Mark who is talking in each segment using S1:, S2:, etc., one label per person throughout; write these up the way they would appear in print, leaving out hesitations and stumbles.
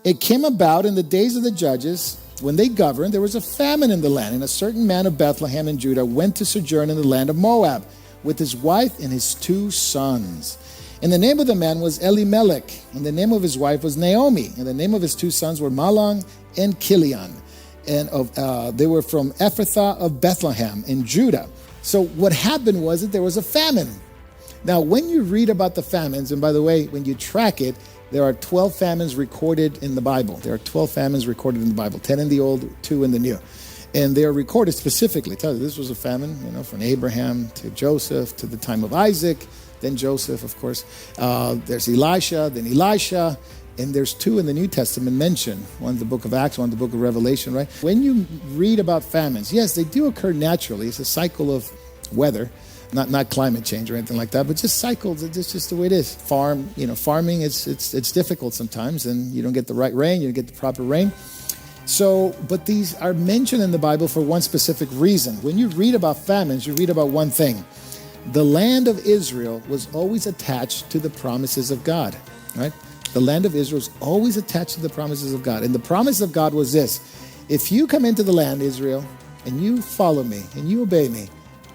S1: It came about in the days of the judges, when they governed, there was a famine in the land, and a certain man of Bethlehem in Judah went to sojourn in the land of Moab with his wife and his 2 sons. And the name of the man was Elimelech, and the name of his wife was Naomi, and the name of his 2 sons were Mahlon and Chilion. And they were from Ephrathah of Bethlehem in Judah. So what happened was that there was a famine. Now, when you read about the famines, and by the way, when you track it, there are 12 famines recorded in the Bible. There are 12 famines recorded in the Bible, 10 in the Old, 2 in the New. And they are recorded specifically. Tell you, this was a famine, from Abraham to Joseph to the time of Isaac, then Joseph, of course. There's Elisha, then Elisha, and there's 2 in the New Testament mentioned. One's the book of Acts, one the book of Revelation, right? When you read about famines, yes, they do occur naturally. It's a cycle of weather. Not climate change or anything like that, but just cycles. It's just the way it is. Farming, it's difficult sometimes, and you don't get the right rain, you don't get the proper rain. So, but these are mentioned in the Bible for one specific reason. When you read about famines, you read about one thing. The land of Israel was always attached to the promises of God, right? The land of Israel is always attached to the promises of God. And the promise of God was this: if you come into the land, Israel, and you follow me, and you obey me,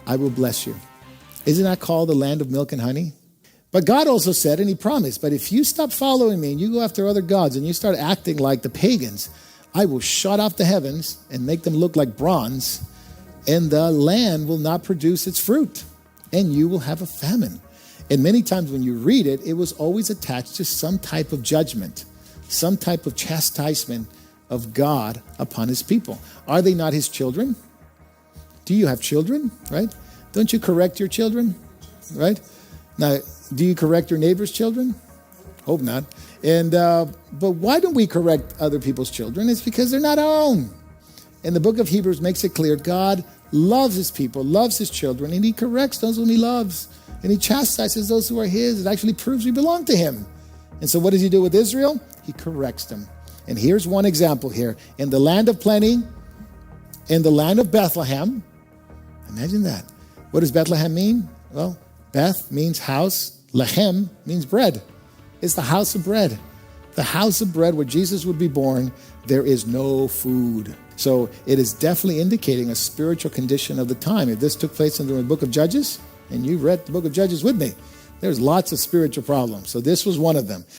S1: I will bless you. Isn't that called the land of milk and honey? But God also said, and he promised, but if you stop following me and you go after other gods and you start acting like the pagans, I will shut off the heavens and make them look like bronze, and the land will not produce its fruit, and you will have a famine. And many times when you read it, it was always attached to some type of judgment, some type of chastisement of God upon his people. Are they not his children? Do you have children, right? Don't you correct your children, right? Now, do you correct your neighbor's children? Hope not. And but why don't we correct other people's children? It's because they're not our own. And the book of Hebrews makes it clear God loves his people, loves his children, and he corrects those whom he loves. And he chastises those who are his. It actually proves we belong to him. And so what does he do with Israel? He corrects them. And here's one example here. In the land of plenty, in the land of Bethlehem, imagine that. What does Bethlehem mean? Well, Beth means house. Lehem means bread. It's the house of bread. The house of bread where Jesus would be born. There is no food. So it is definitely indicating a spiritual condition of the time. If this took place in the book of Judges, and you read the book of Judges with me, there's lots of spiritual problems. So this was one of them.